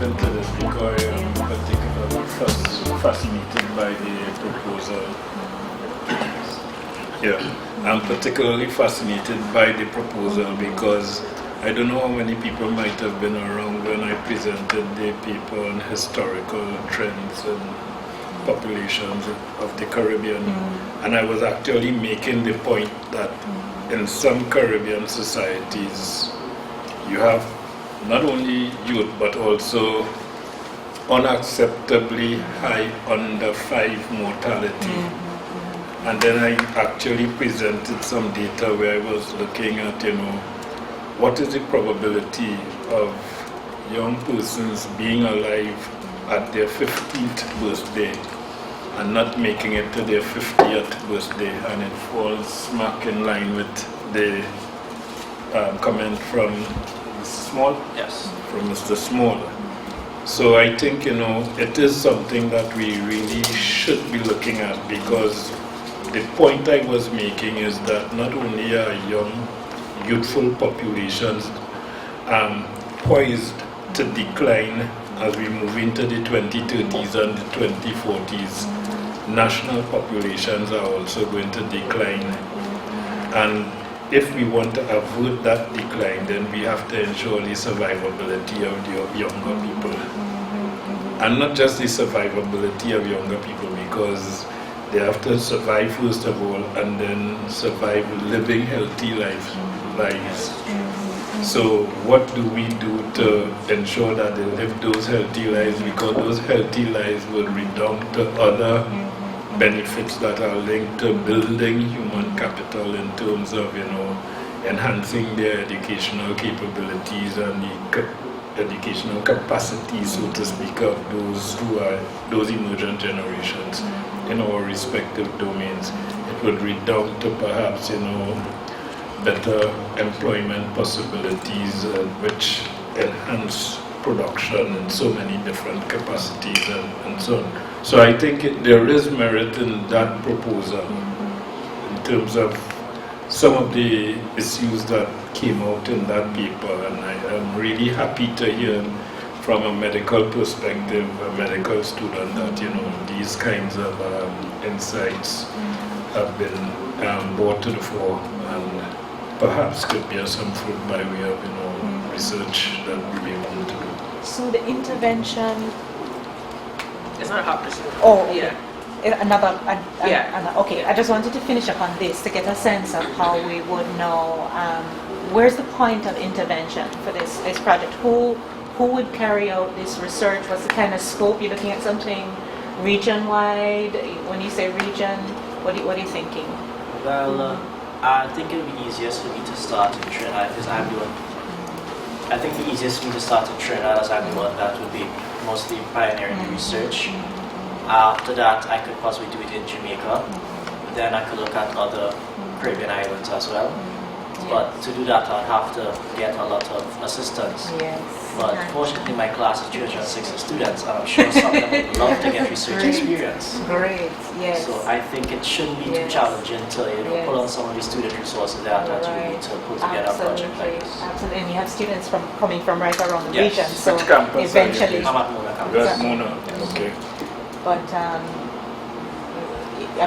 into this because I am particularly fascinated by the proposal. Yeah, I'm particularly fascinated by the proposal because I don't know how many people might have been around when I presented the paper on historical trends and populations of the Caribbean. And I was actually making the point that in some Caribbean societies, you have not only youth but also unacceptably high under 5 mortality. And then I actually presented some data where I was looking at, what is the probability of young persons being alive at their 15th birthday and not making it to their 50th birthday, and it falls smack in line with the comment from Mr. Small? Yes. From Mr. Small. So I think, it is something that we really should be looking at, because the point I was making is that not only are young, youthful populations poised to decline as we move into the 2030s and the 2040s, national populations are also going to decline. And if we want to avert that decline, then we have to ensure the survivability of the younger people. And not just the survivability of younger people, because they have to survive first of all, and then survive living healthy lives. So what do we do to ensure that they live those healthy lives? Because those healthy lives would redound to other benefits that are linked to building human capital in terms of, enhancing their educational capabilities and the educational capacity, so to speak, of those emergent generations in our respective domains. It would redound to perhaps, better employment possibilities, which enhance production in so many different capacities and so on. So I think there is merit in that proposal in terms of some of the issues that came out in that paper, and I am really happy to hear from a medical perspective, a medical student, that these kinds of insights have been brought to the fore and perhaps could bear some fruit by way of research that we may want to do. So the intervention. It's not a hot pursuit. Oh, okay. Yeah. Okay, I just wanted to finish up on this to get a sense of how we would know where's the point of intervention for this project. Who would carry out this research? What's the kind of scope? You're looking at something region-wide? When you say region, what are you thinking? Well, I think it would be easiest for me to start in Trinidad because I think the easiest for me to start in Trinidad as I'm the one that would be mostly pioneering the research. After that, I could possibly do it in Jamaica. Then I could look at other Caribbean islands as well. But to do that, I'd have to get a lot of assistance. Yes. But fortunately, my class is 360 students, and I'm sure some of them would love to get research experience. Great, yes. So I think it shouldn't be too challenging to pull on some of the student resources that you need to put together a project like this. Absolutely, and you have students coming from right around the Yes. region. So Which campus eventually, I'm at Mona campus. That's Mona, okay. but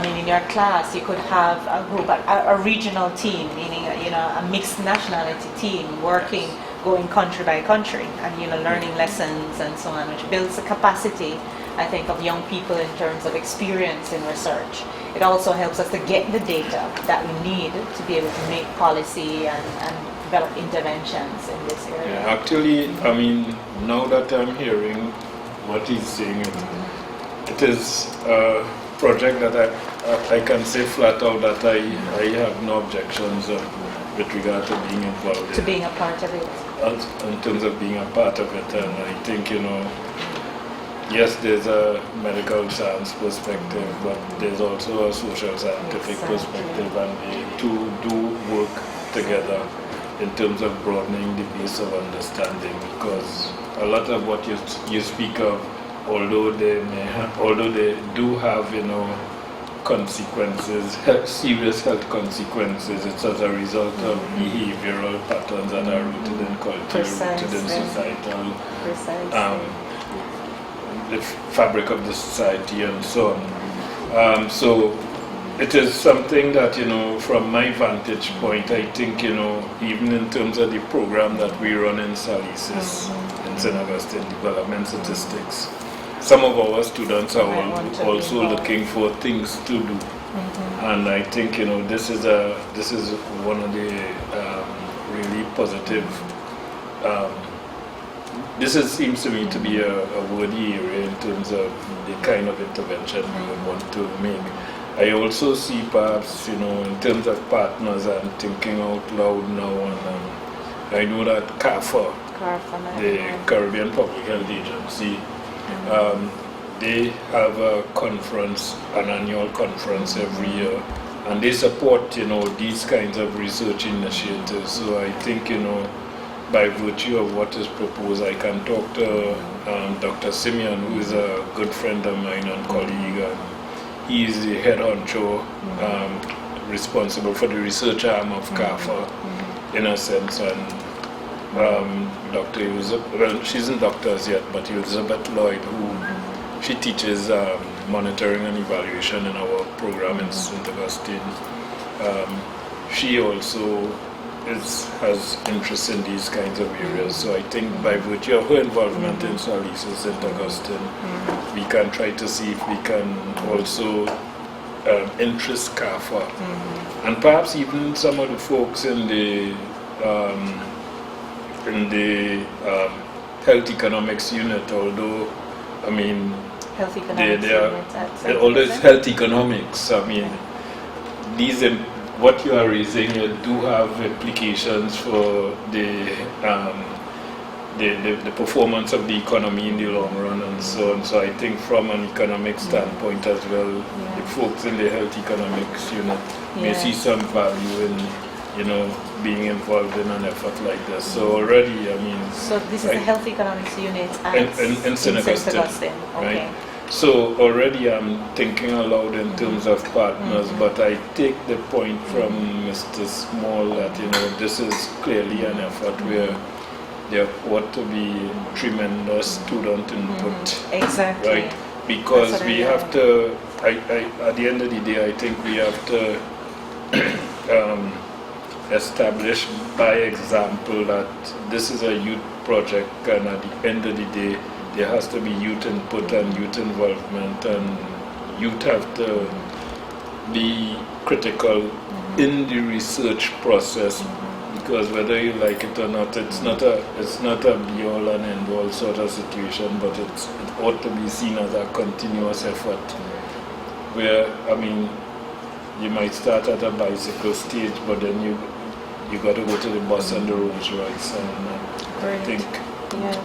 in your class, you could have a group, a regional team, meaning a mixed nationality team working, going country by country, and learning lessons and so on, which builds the capacity, I think, of young people in terms of experience in research. It also helps us to get the data that we need to be able to make policy and develop interventions in this area. Yeah, actually, now that I'm hearing what he's saying, it is project that I can say flat out that I have no objections with regard to being involved to being a part of it. In terms of being a part of it. And I think, yes, there's a medical science perspective, but there's also a social scientific perspective, and the two do work together in terms of broadening the base of understanding, because a lot of what you speak of, although they do have, consequences, serious health consequences, it's as a result of behavioral patterns that are rooted in culture, rooted in societal the fabric of the society and so on. So it is something that, from my vantage point, I think, even in terms of the program that we run in SALISES, in St. Augustine Development Statistics, some of our students are also looking for things to do. And I think, this is one of the really positive, seems to me to be a worthy area in terms of the kind of intervention we would want to make. I also see perhaps, in terms of partners, I'm thinking out loud now, and I know that CAFA, the Caribbean Public Health Agency, they have a conference, an annual conference every year, and they support, these kinds of research initiatives. So I think, by virtue of what is proposed, I can talk to Dr. Simeon, who is a good friend of mine and colleague, and he is the head honcho responsible for the research arm of CAFA, in a sense, and Dr. Elizabeth, she isn't doctors yet, but Elizabeth Lloyd, who she teaches monitoring and evaluation in our program in St. Augustine. She also has interest in these kinds of areas. So I think by virtue of her involvement in SALISES St. Augustine, we can try to see if we can also interest CAFA. And perhaps even some of the folks in the health economics unit, although, I mean, health economics they're always health economics. I mean, what you are raising do have implications for the performance of the economy in the long run and so on. So I think from an economic standpoint as well, the folks in the health economics unit may see some value in, being involved in an effort like this. So already, I mean... So this is the health economics unit in St. Augustine, okay. Right? So already I'm thinking aloud in terms of partners, but I take the point from Mr. Small that, this is clearly an effort where there ought to be tremendous student input. Exactly. Right? Because we have to, at the end of the day, I think we have to establish by example that this is a youth project, and at the end of the day, there has to be youth input and youth involvement, and youth have to be critical in the research process, because whether you like it or not, it's not a be-all and end-all sort of situation, but it ought to be seen as a continuous effort, where, I mean, you might start at a bicycle stage, but then you got to go to the bus and the Rolls Royce, and I think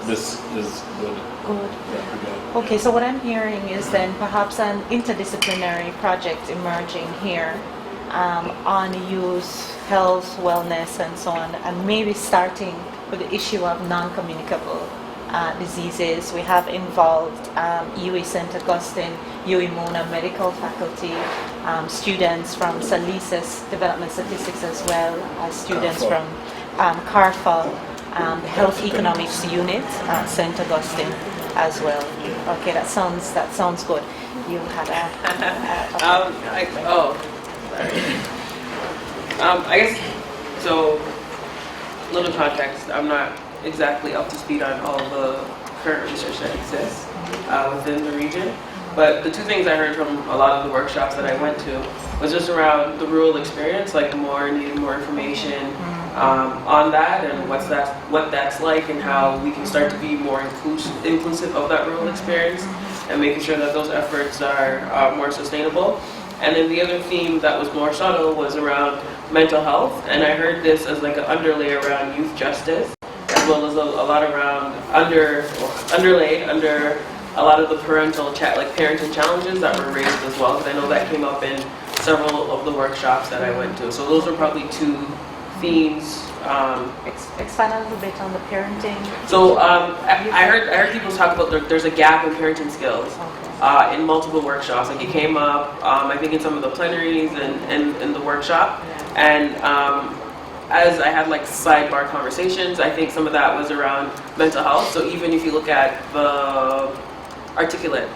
this is good. Okay, so what I'm hearing is then perhaps an interdisciplinary project emerging here on youth, health, wellness, and so on, and maybe starting with the issue of non-communicable diseases. We have involved UWI St. Augustine, UWI Mona medical faculty, students from SALISES Development Statistics as well as students from CARFA, the Health Economics Unit, St. Augustine as well. Okay, that sounds good. You had I guess, so, little context, I'm not exactly up to speed on all the current research that exists within the region, but the two things I heard from a lot of the workshops that I went to was just around the rural experience, like needing more information on that and what that's like, and how we can start to be more inclusive of that rural experience and making sure that those efforts are more sustainable. And then the other theme that was more subtle was around mental health, and I heard this as like an underlay around youth justice, as well as a lot around underlaid under a lot of the parenting challenges that were raised as well, because I know that came up in several of the workshops that I went to. So those are probably two themes. Expand a little bit on the parenting. So I heard people talk about there's a gap in parenting skills in multiple workshops. Like it came up, I think in some of the plenaries and in the workshop. And as I had like sidebar conversations, I think some of that was around mental health. So even if you look at articulate.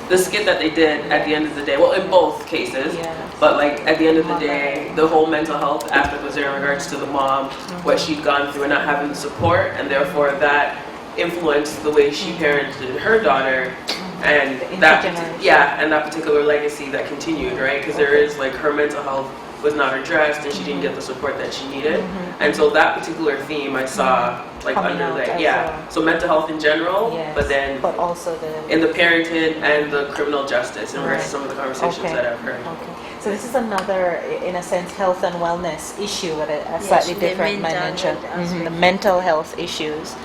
The skit that they did at the end of the day, well, in both cases, but like at the end of the day, the whole mental health aspect was there in regards to the mom, what she'd gone through and not having the support, and therefore that influenced the way she parented her daughter, and that particular legacy that continued, right? Because there is like her mental health was not addressed and she didn't get the support that she needed, and so that particular theme I saw like underlay, so mental health in general, but also in the parenting and the criminal justice in regards to some of the conversations that I've heard. So this is another, in a sense, health and wellness issue with a slightly different dimension. The mental health issues.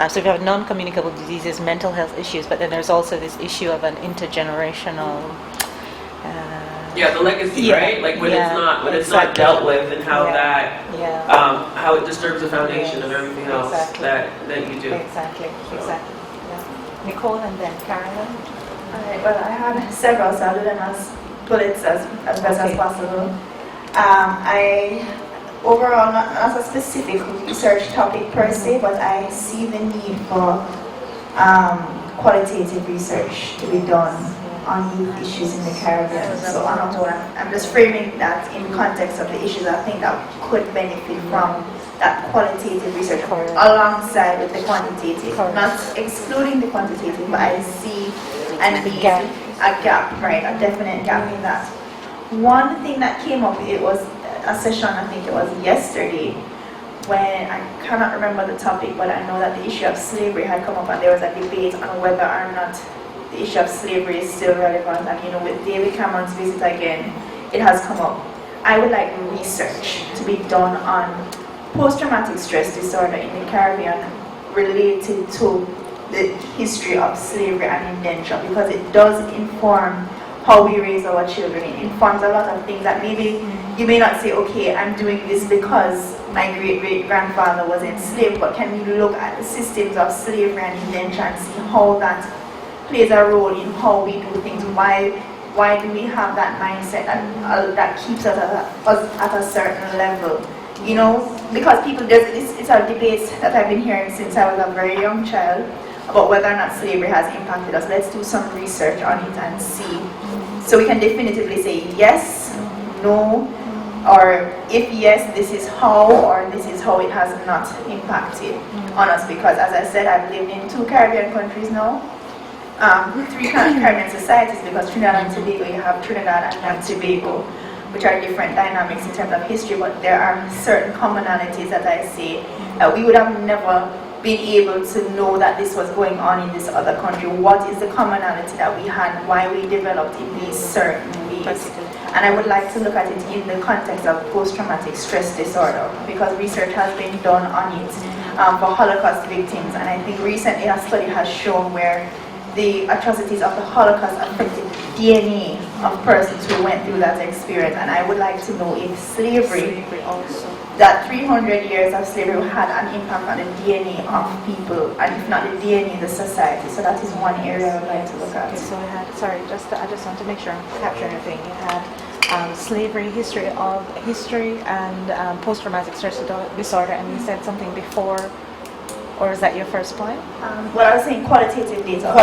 So we have non-communicable diseases, mental health issues, but then there's also this issue of an intergenerational. The legacy, right? Like when it's not dealt with, and how that, how it disturbs the foundation of everything else that you do. Exactly. Yeah. Nicole and then Carolyn. Alright, well, I had several, so I'll do them as bullets as best as possible. Overall, not a specific research topic per se, but I see the need for qualitative research to be done on youth issues in the Caribbean. So on a whole, I'm just framing that in context of the issues I think that could benefit from that qualitative research alongside with the quantitative, not excluding the quantitative, but I see a gap, right, a definite gap in that. One thing that came up, it was a session, I think it was yesterday, when I cannot remember the topic, but I know that the issue of slavery had come up and there was a debate on whether or not the issue of slavery is still relevant, and with David Cameron's visit again, it has come up. I would like research to be done on post-traumatic stress disorder in the Caribbean related to the history of slavery and indenture, because it does inform how we raise our children. It informs a lot of things that maybe you may not say, okay, I'm doing this because my great-great-grandfather was enslaved, but can we look at the systems of slavery and indenture and see how that plays a role in how we do things? Why do we have that mindset that keeps us at a certain level? You know, because it's a debate that I've been hearing since I was a very young child about whether or not slavery has impacted us. Let's do some research on it and see. So we can definitively say yes, no, or if yes, this is how, or this is how it has not impacted on us. Because as I said, I've lived in 2 Caribbean countries now. 3 Caribbean societies, because Trinidad and Tobago, you have Trinidad and Tobago, which are different dynamics in terms of history, but there are certain commonalities that I say we would have never been able to know that this was going on in this other country. What is the commonality that we had, why we developed in these certain ways? And I would like to look at it in the context of post-traumatic stress disorder, because research has been done on it for Holocaust victims, and I think recently a study has shown where the atrocities of the Holocaust affected DNA of persons who went through that experience. And I would like to know if slavery also, that 300 years of slavery had an impact on the DNA of people, and if not the DNA in the society. So that is one area I would like to look at. Okay, so I had, I just want to make sure I'm capturing everything. You had slavery, history and post-traumatic stress disorder, and you said something before. Or is that your first point? Well, I was saying qualitative data.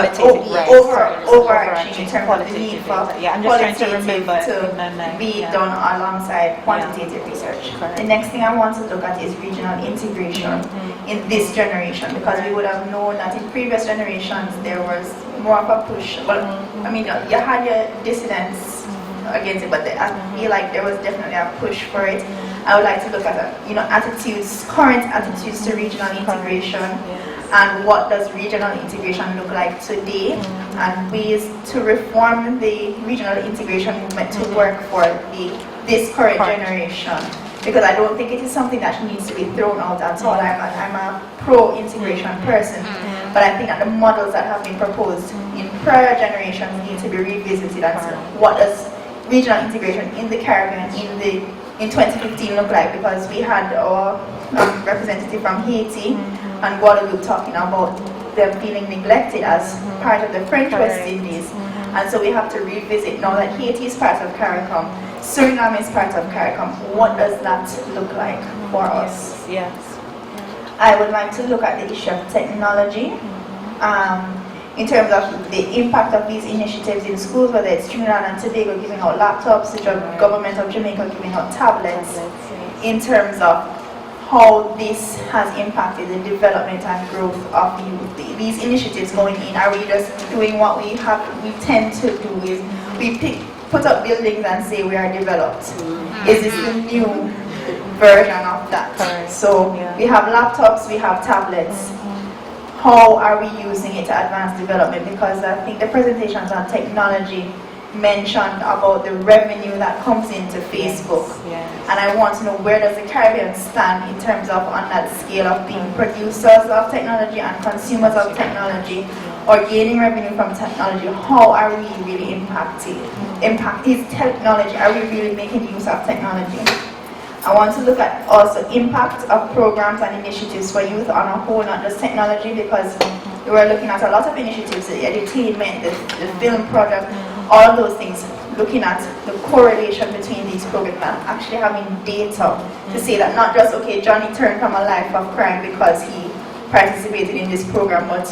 Overarching in terms of the need for I'm just trying to remember to be done alongside quantitative research. Correct. The next thing I want to look at is regional integration in this generation, because we would have known that in previous generations there was more of a push. Well, I mean, you had your dissidents against it, but I feel like there was definitely a push for it. I would like to look at current attitudes to regional integration, and what does regional integration look like today, and ways to reform the regional integration movement to work for this current generation. Because I don't think it is something that needs to be thrown out at all. I'm a pro-integration person, but I think that the models that have been proposed in prior generations need to be revisited and see what does regional integration in the Caribbean in 2015 look like, because we had our representative from Haiti and Guadeloupe talking about them feeling neglected as part of the French West Indies. And so we have to revisit now that Haiti is part of CARICOM, Suriname is part of CARICOM. What does that look like for us? Yes. I would like to look at the issue of technology in terms of the impact of these initiatives in schools, whether it's Trinidad and Tobago giving out laptops, the government of Jamaica giving out tablets, in terms of how this has impacted the development and growth of youth. These initiatives going in, are we just doing what we tend to do is we put up buildings and say we are developed. Is this the new version of that? So we have laptops, we have tablets. How are we using it to advance development? Because I think the presentations on technology mentioned about the revenue that comes into Facebook. And I want to know, where does the Caribbean stand in terms of on that scale of being producers of technology and consumers of technology, or gaining revenue from technology? How are we really is technology, are we really making use of technology? I want to look at also impact of programs and initiatives for youth on a whole, not just technology, because we were looking at a lot of initiatives, the edutainment, the film project, all of those things, looking at the correlation between these programs and actually having data to say that not just, okay, Johnny turned from a life of crime because he participated in this program, but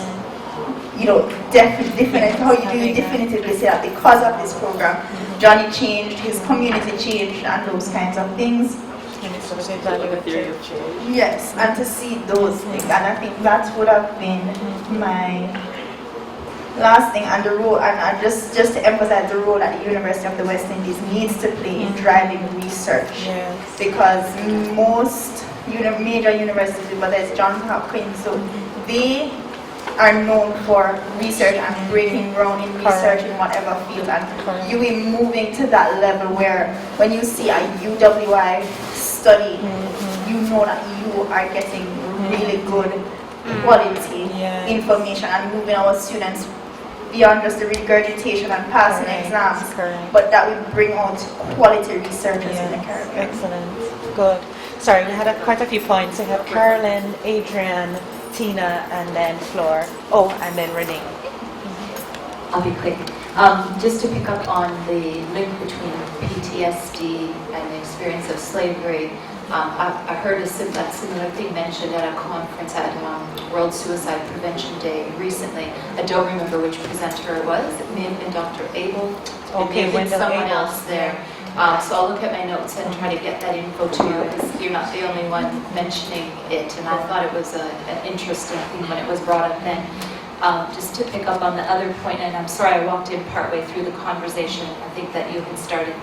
definitely how you do definitively say that because of this program, Johnny changed, his community changed, and those kinds of things. Yes, and to see those things, and I think that would have been my last thing, and the role, and just to emphasize the role that the University of the West Indies needs to play in driving research, because most major universities, whether it's Johns Hopkins, so they are known for research and breaking ground in research in whatever field, and you are moving to that level where when you see a UWI study, you know that you are getting really good quality information and moving our students beyond just the regurgitation and passing exams, but that will bring out quality researchers in the Caribbean. Excellent, good. Sorry, we had quite a few points. We have Carolyn, Adrian, Tina, and then Flor. Oh, and then Renee. I'll be quick. Just to pick up on the link between PTSD and the experience of slavery, I heard a similar thing mentioned at a conference at World Suicide Prevention Day recently. I don't remember which presenter it was. It may have been Dr. Abel. It may have been someone else there. So I'll look at my notes and try to get that info to you, because you're not the only one mentioning it, and I thought it was an interesting thing when it was brought up then. Just to pick up on the other point, and I'm sorry I walked in partway through the conversation, I think that you had started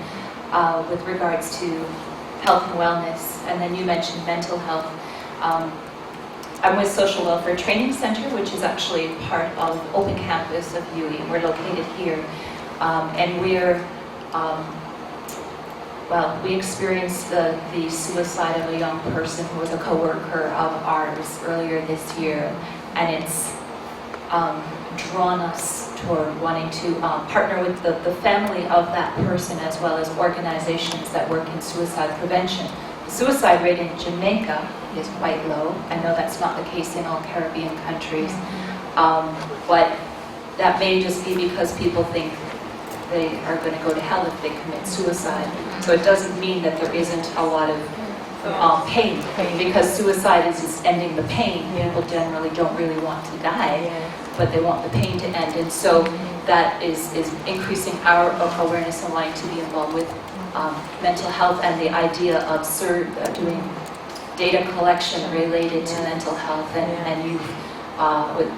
with regards to health and wellness, and then you mentioned mental health. I'm with Social Welfare Training Center, which is actually part of Open Campus of UE. We're located here, and we're we experienced the suicide of a young person who was a co-worker of ours earlier this year, and it's drawn us toward wanting to partner with the family of that person, as well as organizations that work in suicide prevention. The suicide rate in Jamaica is quite low. I know that's not the case in all Caribbean countries, but that may just be because people think they are going to go to hell if they commit suicide. So it doesn't mean that there isn't a lot of pain, because suicide is just ending the pain. People generally don't really want to die, but they want the pain to end. And so that is increasing our awareness and wanting to be involved with mental health, and the idea of doing data collection related to mental health and youth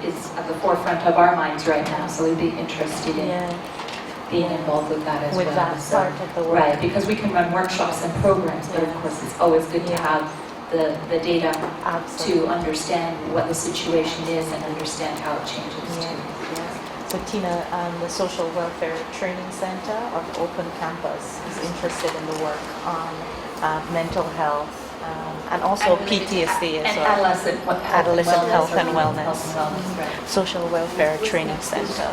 is at the forefront of our minds right now. So we'd be interested in being involved with that as well. With that part of the work. Right, because we can run workshops and programs, but of course it's always good to have the data to understand what the situation is and understand how it changes too. So Tina, the Social Welfare Training Center of Open Campus is interested in the work on mental health and also PTSD as well. Adolescent health and wellness. Right. Social Welfare Training Center.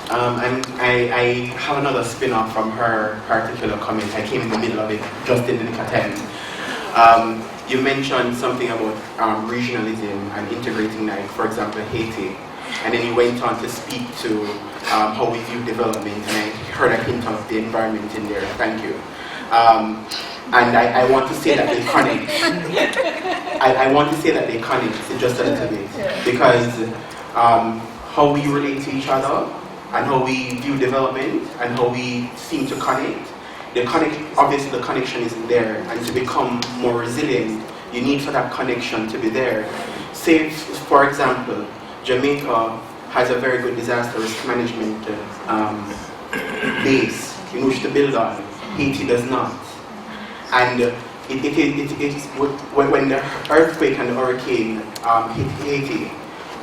And I have another spin-off from her particular comment. I came in the middle of it, just in the nick of time. You mentioned something about regionalism and integrating, like, for example, Haiti. And then you went on to speak to how we view development, and I heard a hint of the environment in there. Thank you. And I want to say that they connect. I want to say that they connect just a little bit, because how we relate to each other and how we view development and how we seem to connect, obviously the connection isn't there, and to become more resilient, you need for that connection to be there. Say, for example, Jamaica has a very good disaster risk management base in which to build on. Haiti does not. And when the earthquake and the hurricane hit Haiti,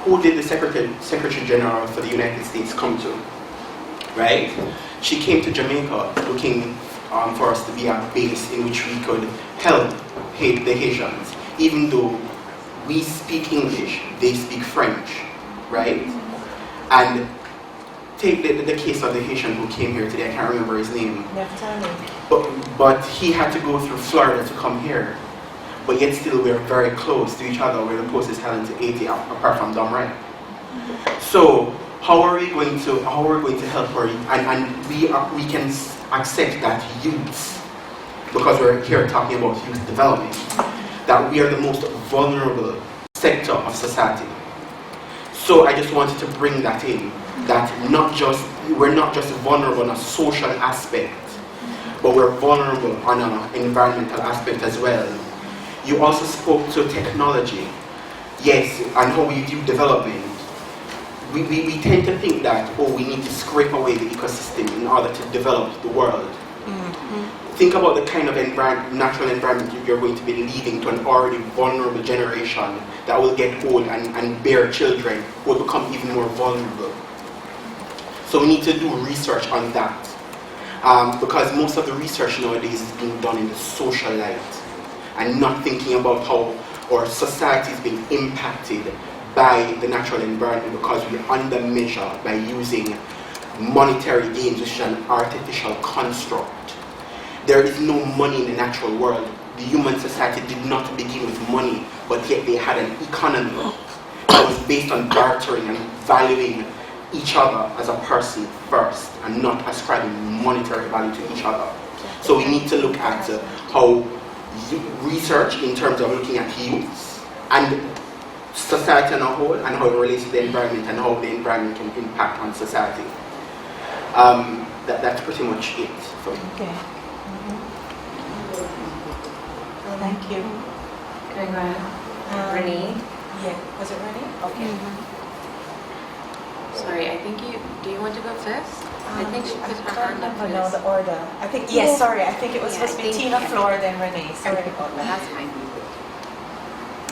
who did the Secretary General for the United States come to? Right? She came to Jamaica looking for us to be a base in which we could help the Haitians, even though we speak English, they speak French, right? And take the case of the Haitian who came here today, I can't remember his name. But he had to go through Florida to come here. But yet still we're very close to each other. We're the closest island to Haiti apart from Domray. So how are we going to help her? And we can accept that youths, because we're here talking about youth development, that we are the most vulnerable sector of society. So I just wanted to bring that in, that we're not just vulnerable on a social aspect, but we're vulnerable on an environmental aspect as well. You also spoke to technology, yes, and how we view development. We tend to think that, we need to scrape away the ecosystem in order to develop the world. Mm-hmm. Think about the kind of natural environment you're going to be leaving to an already vulnerable generation that will get old and bear children who will become even more vulnerable. So we need to do research on that. Because most of the research nowadays is being done in the social light and not thinking about how our society is being impacted by the natural environment, because we under measure by using monetary gains, which is an artificial construct. There is no money in the natural world. The human society did not begin with money, but yet they had an economy that was based on bartering and valuing each other as a person first, and not ascribing monetary value to each other. So we need to look at how research in terms of looking at youths and society on a whole, and how it relates to the environment and how the environment can impact on society. That's pretty much it for me. Okay. Mm-hmm. Thank you. Can I grab Renee? Yeah. Was it Renee? Okay. Mm-hmm. Sorry, I think do you want to go first? I think she put her hand up I know first. the order. I think, yes, sorry, I think it was Yeah, supposed to I be think- Tina, yeah. Flora, then Renee. Sorry about that. That's fine.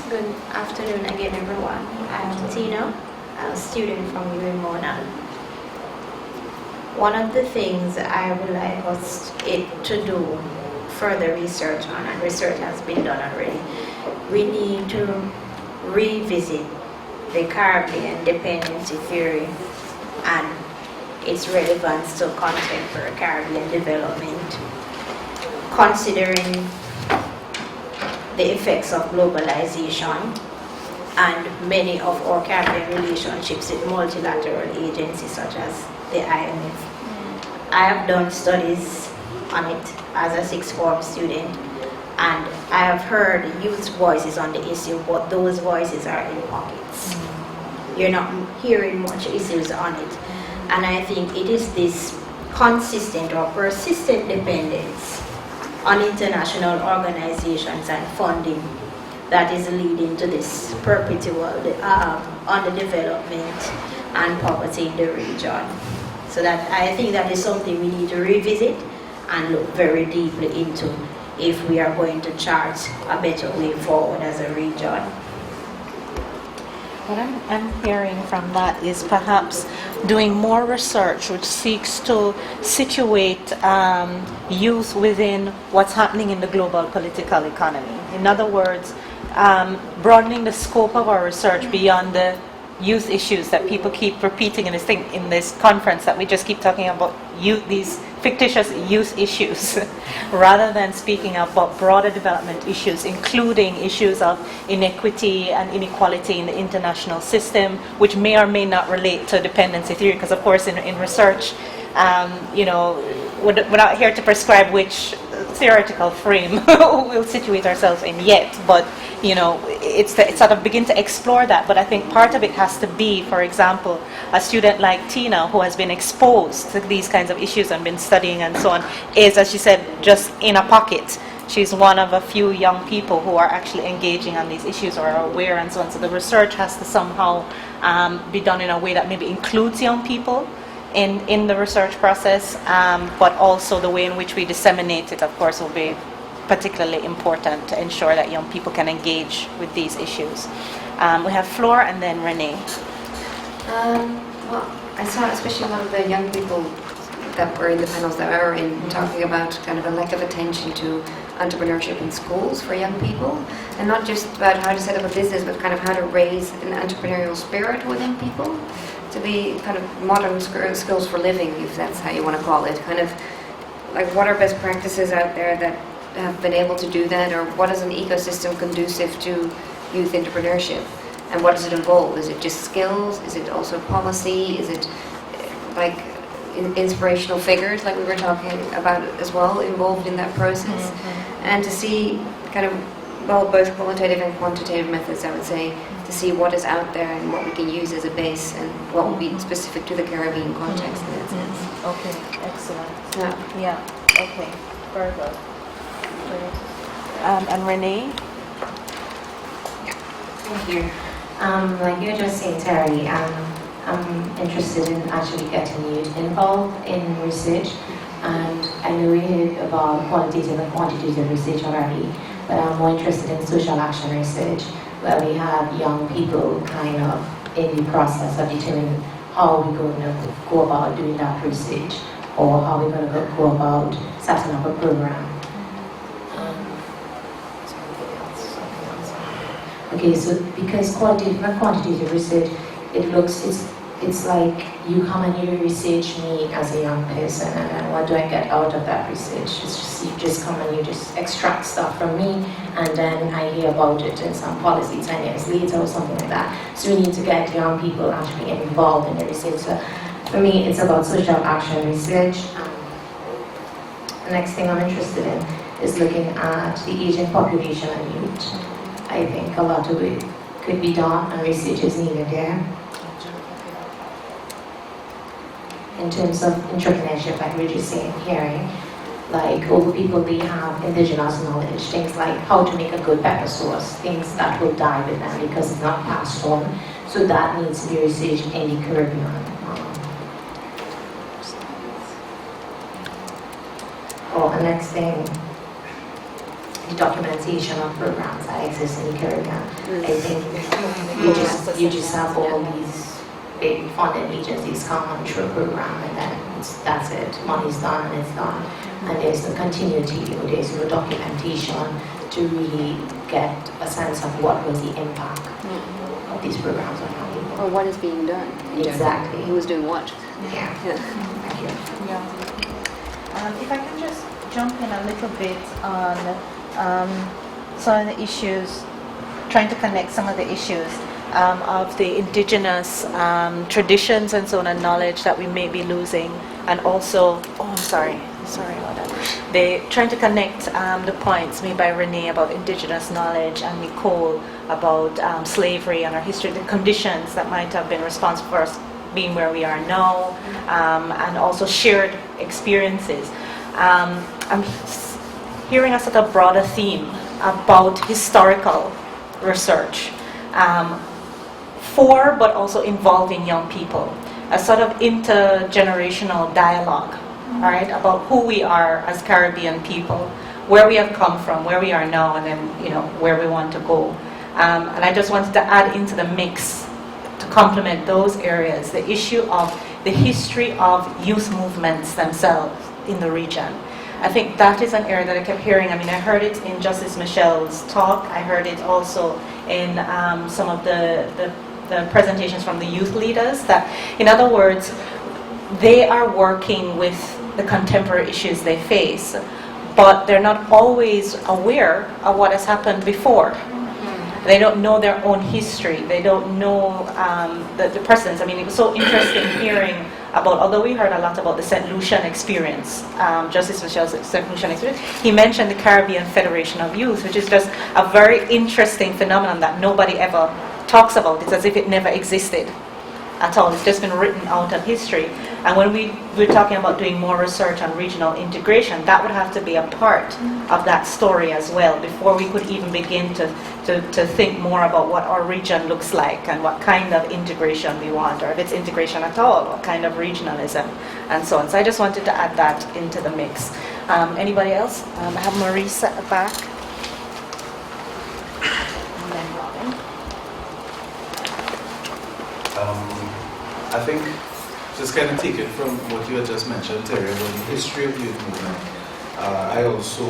Good afternoon again, everyone. I'm Tina, a student from UMONA. One of the things I would like us to do further research on, and research has been done already, we need to revisit the Caribbean dependency theory and its relevance to contemporary Caribbean development, considering the effects of globalization and many of our Caribbean relationships with multilateral agencies such as the IMF. I have done studies on it as a sixth form student, and I have heard youth voices on the issue, but those voices are in pockets. You're not hearing much issues on it. And I think it is this consistent or persistent dependence on international organizations and funding that is leading to this perpetual underdevelopment and poverty in the region. So that I think that is something we need to revisit and look very deeply into if we are going to chart a better way forward as a region. What I'm hearing from that is perhaps doing more research which seeks to situate youth within what's happening in the global political economy. In other words, broadening the scope of our research beyond the youth issues that people keep repeating in this conference, that we just keep talking about youth, these fictitious youth issues, rather than speaking about broader development issues, including issues of inequity and inequality in the international system, which may or may not relate to dependency theory, because of course in research, we're not here to prescribe which theoretical frame we'll situate ourselves in yet, but it's sort of begin to explore that. But I think part of it has to be, for example, a student like Tina, who has been exposed to these kinds of issues and been studying and so on, is, as she said, just in a pocket. She's one of a few young people who are actually engaging on these issues or are aware and so on. So the research has to somehow be done in a way that maybe includes young people in the research process, but also the way in which we disseminate it, of course, will be particularly important to ensure that young people can engage with these issues. We have Flor and then Renee. Well, I saw especially a lot of the young people that were in the panels that I were in talking about kind of a lack of attention to entrepreneurship in schools for young people, and not just about how to set up a business, but kind of how to raise an entrepreneurial spirit within people, to be kind of modern skills for living, if that's how you want to call it. Kind of like, what are best practices out there that have been able to do that, or what is an ecosystem conducive to youth entrepreneurship, and what does it involve? Is it just skills? Is it also policy? Is it like inspirational figures, like we were talking about as well, involved in that process? And to see kind of, well, both qualitative and quantitative methods, I would say, to see what is out there and what we can use as a base and what will be specific to the Caribbean context in that sense. Okay, excellent. Yeah. Okay, very good. And Renee? Thank you. Like you were just saying, Terry, I'm interested in actually getting youth involved in research, and I know we heard about qualitative and quantitative research already, but I'm more interested in social action research, where we have young people kind of in the process of determining how we're going to go about doing that research, or how we're going to go about setting up a program. Okay, so because qualitative and quantitative research, it's like you come and you research me as a young person, and then what do I get out of that research? It's just you just come and you just extract stuff from me, and then I hear about it in some policy 10 years later or something like that. So we need to get young people actually involved in the research. So for me, it's about social action research. The next thing I'm interested in is looking at the aging population and youth. I think a lot of it could be done, and research is needed there. In terms of entrepreneurship, like we were just saying, hearing, like older people, they have indigenous knowledge, things like how to make a good pepper sauce, things that will die with them because it's not passed on. So that needs to be researched in the Caribbean. The next thing, the documentation of programs that exist in the Caribbean. I think you just have all these big funding agencies come on through a program, and then that's it. Money's done and it's done. And there's no continuity, there's no documentation to really get a sense of what was the impact of these programs on young people. Or what is being done. Exactly. Who is doing what. Yeah. Thank you. Yeah. If I can just jump in a little bit on some of the issues, trying to connect some of the issues of the indigenous traditions and so on, and knowledge that we may be losing, and also, sorry about that. They trying to connect the points made by Renee about indigenous knowledge and Nicole about slavery and our history, the conditions that might have been responsible for us being where we are now, and also shared experiences. I'm hearing a sort of broader theme about historical research for, but also involving young people, a sort of intergenerational dialogue, all right, about who we are as Caribbean people, where we have come from, where we are now, and then where we want to go. And I just wanted to add into the mix, to complement those areas, the issue of the history of youth movements themselves in the region. I think that is an area that I kept hearing. I mean, I heard it in Justice Michelle's talk. I heard it also in some of the presentations from the youth leaders, that, in other words, they are working with the contemporary issues they face, but they're not always aware of what has happened before. They don't know their own history. They don't know the precedents. I mean, it was so interesting hearing about, although we heard a lot about the St. Lucian experience, Justice Michelle's St. Lucian experience, he mentioned the Caribbean Federation of Youth, which is just a very interesting phenomenon that nobody ever talks about. It's as if it never existed at all. It's just been written out of history. And when we're talking about doing more research on regional integration, that would have to be a part of that story as well before we could even begin to think more about what our region looks like and what kind of integration we want, or if it's integration at all, what kind of regionalism, and so on. So I just wanted to add that into the mix. Anybody else? I have Maurice at the back. And then Robin. I think, just kind of take it from what you had just mentioned, Terry, about the history of youth movement. I also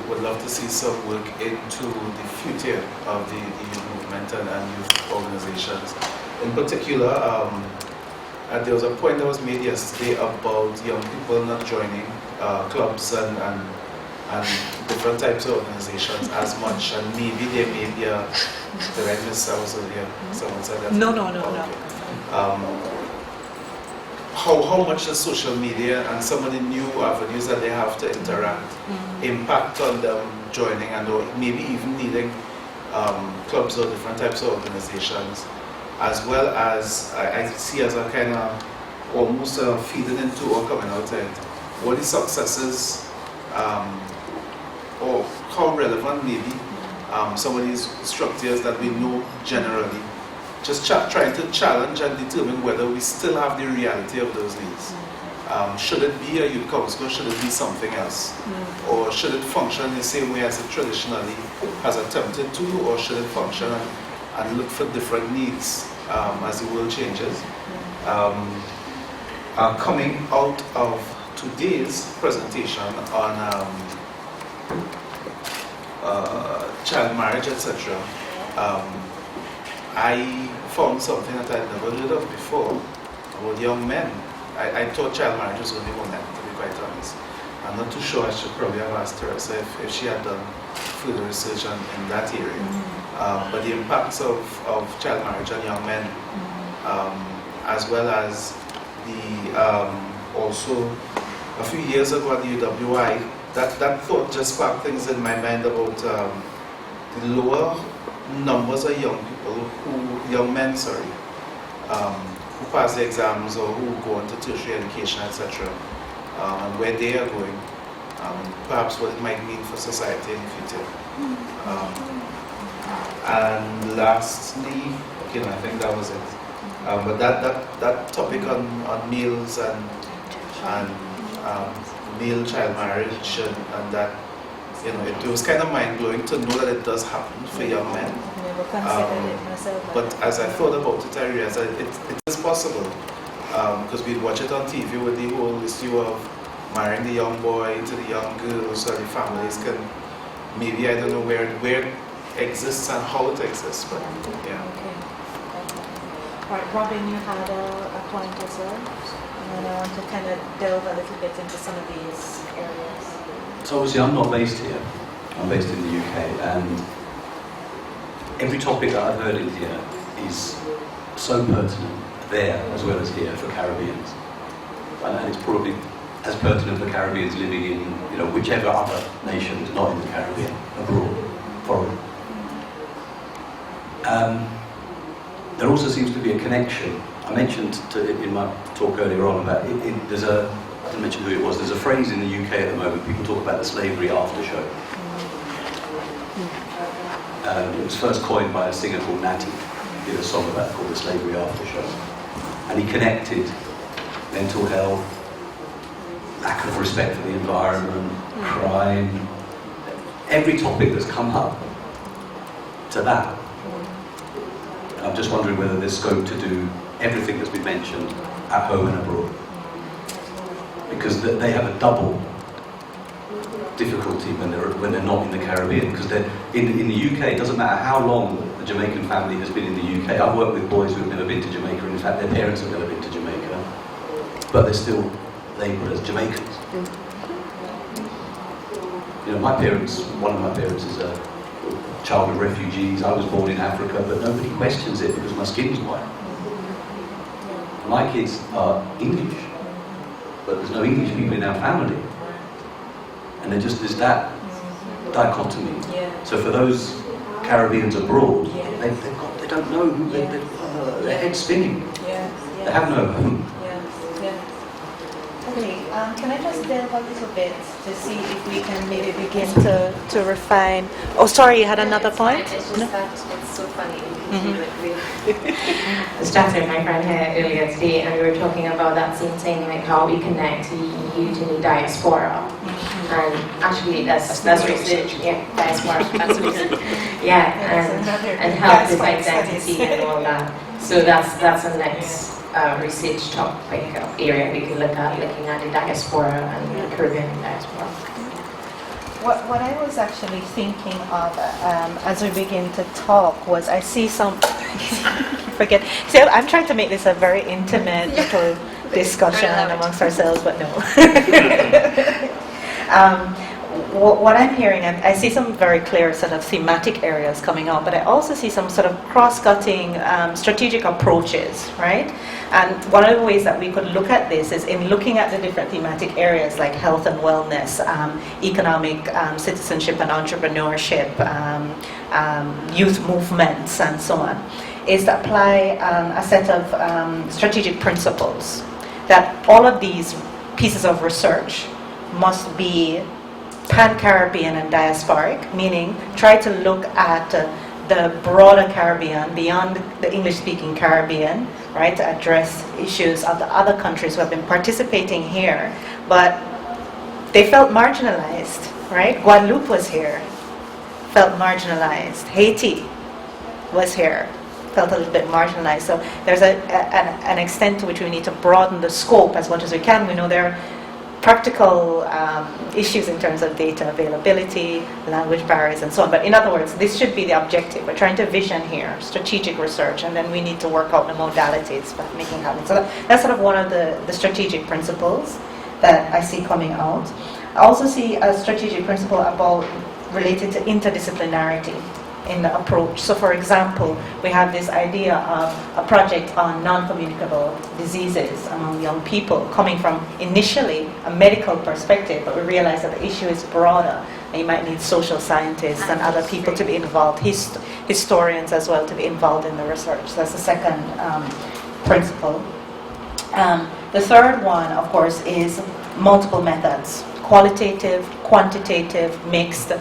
would love to see some work into the future of the youth movement and youth organizations. In particular, there was a point that was made yesterday about young people not joining clubs and different types of organizations as much, and maybe there may be a, did I miss, I was earlier, someone said that? No. How much does social media and some of the new avenues that they have to interact impact on them joining and or maybe even needing clubs or different types of organizations, as well as I see as a kind of almost feeding into or coming out it. What the successes or how relevant maybe some of these structures that we know generally, just trying to challenge and determine whether we still have the reality of those needs. Should it be a youth council or should it be something else? Or should it function the same way as it traditionally has attempted to, or should it function and look for different needs as the world changes? Coming out of today's presentation on child marriage, etc., I found something that I'd never heard of before about young men. I thought child marriage was only women, to be quite honest. I'm not too sure. I should probably have asked Teresa if she had done further research in that area. But the impacts of child marriage on young men, as well as the also a few years ago at the UWI, that thought just sparked things in my mind about the lower numbers of young men, who pass the exams or who go into tertiary education, etc., and where they are going, perhaps what it might mean for society in the future. And lastly, I think that was it. But that topic on males and male child marriage and that, it was kind of mind-blowing to know that it does happen for young men. But as I thought about it, I realized that it is possible. Because we'd watch it on TV with the whole issue of marrying the young boy to the young girl, so the families can, maybe, I don't know where it exists and how it exists, but yeah. Okay. All right, Robin, you had a point as well, and I want to kind of delve a little bit into some of these areas. So obviously I'm not based here, I'm based in the UK, and every topic that I've heard in here is so pertinent there as well as here for Caribbeans. And it's probably as pertinent for Caribbeans living in whichever other nation is not in the Caribbean, abroad, foreign. There also seems to be a connection. I mentioned in my talk earlier on about there's I didn't mention who it was, there's a phrase in the UK at the moment, people talk about the slavery after show. It was first coined by a singer called Natty. He did a song about it called the slavery after show. And he connected mental health, lack of respect for the environment, crime, every topic that's come up to that. And I'm just wondering whether there's scope to do everything that's been mentioned at home and abroad. Because they have a double difficulty when they're not in the Caribbean. Because they're in the UK, it doesn't matter how long the Jamaican family has been in the UK. I've worked with boys who have never been to Jamaica. In fact, their parents have never been to Jamaica, but they're still labelled as Jamaicans. My parents, one of my parents is a child of refugees. I was born in Africa, but nobody questions it because my skin's white. My kids are English, but there's no English people in our family. And there's that dichotomy. So for those Caribbeans abroad, they don't know, their head's spinning. They have no home. Okay, can I just delve a little bit to see if we can maybe begin to refine? Oh, sorry, you had another point? It's just that it's so funny. I was chatting with my friend here earlier today, and we were talking about that same thing, like how we connect the youth in the diaspora. And actually, that's research. Yeah, diaspora. That's research. Yeah, and help with identity and all that. So that's the next research topic area we can look at, looking at the diaspora and the Caribbean diaspora. What I was actually thinking of as we begin to talk was I see some See, I'm trying to make this a very intimate little discussion amongst ourselves, but no. What I'm hearing, I see some very clear sort of thematic areas coming out, but I also see some sort of cross-cutting strategic approaches, right? And one of the ways that we could look at this is in looking at the different thematic areas like health and wellness, economic citizenship and entrepreneurship, youth movements, and so on, is to apply a set of strategic principles that all of these pieces of research must be pan-Caribbean and diasporic, meaning try to look at the broader Caribbean, beyond the English-speaking Caribbean, right, to address issues of the other countries who have been participating here, but they felt marginalized, right? Guadeloupe was here, felt marginalized. Haiti was here, felt a little bit marginalized. So there's an extent to which we need to broaden the scope as much as we can. We know there are practical issues in terms of data availability, language barriers, and so on. But in other words, this should be the objective. We're trying to vision here, strategic research, and then we need to work out the modalities for making it happen. So that's sort of one of the strategic principles that I see coming out. I also see a strategic principle related to interdisciplinarity in the approach. So for example, we have this idea of a project on non-communicable diseases among young people, coming from initially a medical perspective, but we realize that the issue is broader, and you might need social scientists and other people to be involved, historians as well, to be involved in the research. That's the second principle. The third one, of course, is multiple methods, qualitative, quantitative, mixed,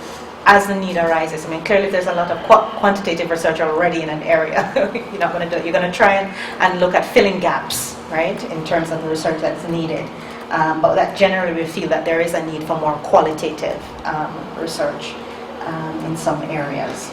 as the need arises. I mean, clearly there's a lot of quantitative research already in an area. You're not going to do it. You're going to try and look at filling gaps, right, in terms of the research that's needed. But that generally we feel that there is a need for more qualitative research in some areas.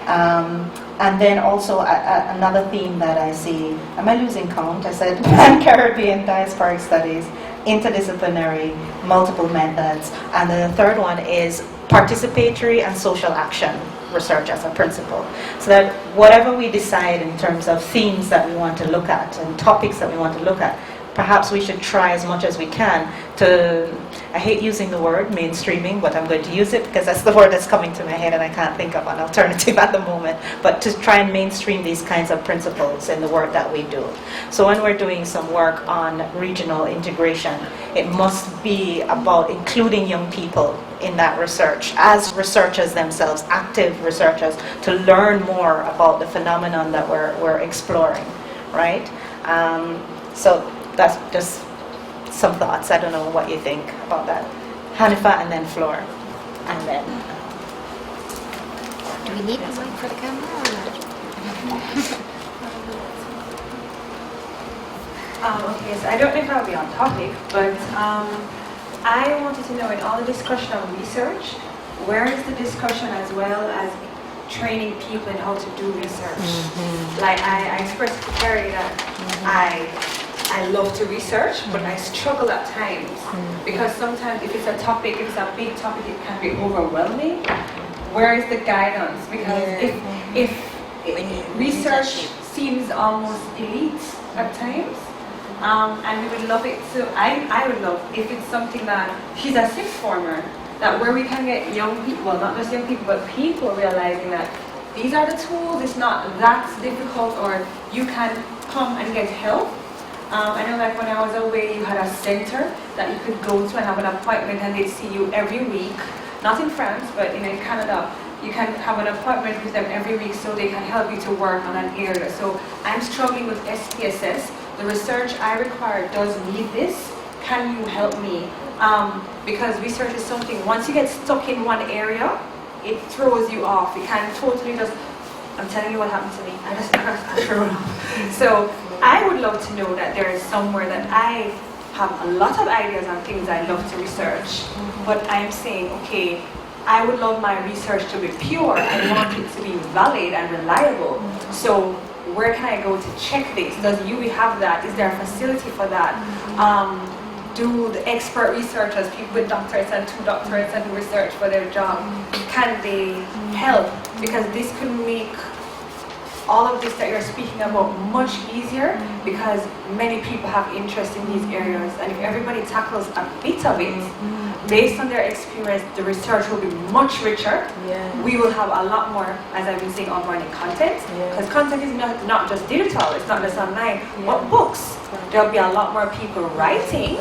And then also another theme that I see, am I losing count? I said Pan-Caribbean diasporic studies, interdisciplinary, multiple methods, and then the third one is participatory and social action research as a principle. So that whatever we decide in terms of themes that we want to look at and topics that we want to look at, perhaps we should try as much as we can to, I hate using the word mainstreaming, but I'm going to use it because that's the word that's coming to my head and I can't think of an alternative at the moment, but to try and mainstream these kinds of principles in the work that we do. So when we're doing some work on regional integration, it must be about including young people in that research as researchers themselves, active researchers, to learn more about the phenomenon that we're exploring, right? So that's just some thoughts. I don't know what you think about that. Hanifa and then Flor. And then. Do we need the mic for the camera or not? Okay, so I don't know if I'll be on topic, but I wanted to know, in all the discussion on research, where is the discussion as well as training people in how to do research? Like I expressed to Terri that I love to research, but I struggle at times because sometimes if it's a topic, if it's a big topic, it can be overwhelming. Where is the guidance? Because if research seems almost elite at times, and we would love it. So I would love if it's something that she's a sixth former, that where we can get young people, well, not just young people, but people realizing that these are the tools. It's not that difficult, or you can come and get help. I know like when I was away, you had a center that you could go to and have an appointment and they'd see you every week. Not in France, but in Canada. You can have an appointment with them every week so they can help you to work on an area. So I'm struggling with SPSS. The research I require does need this. Can you help me? Because research is something, once you get stuck in one area, it throws you off. It can totally just, I'm telling you what happened to me. I just throw it off. So I would love to know that there is somewhere that I have a lot of ideas on things I love to research, but I'm saying, okay, I would love my research to be pure. I want it to be valid and reliable. So where can I go to check this? Does UWI have that? Is there a facility for that? Do the expert researchers, people with doctorates and 2 doctorates and do research for their job, can they help? Because this could make all of this that you're speaking about much easier, because many people have interest in these areas, and if everybody tackles a bit of it, based on their experience, the research will be much richer. We will have a lot more, as I've been saying, onboarding content, because content is not just digital, it's not just online, but books. There'll be a lot more people writing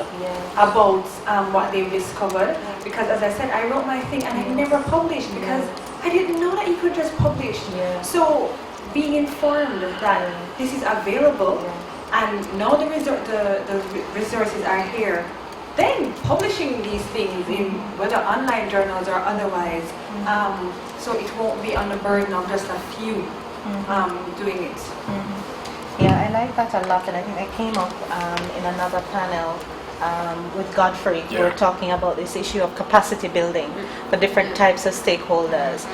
about what they've discovered, because as I said, I wrote my thing and I never published because I didn't know that you could just publish. So being informed that this is available and now the resources are here, then publishing these things in whether online journals or otherwise, so it won't be on the burden of just a few doing it. Yeah, I like that a lot, and I think I came up in another panel with Godfrey. We were talking about this issue of capacity building for different types of stakeholders,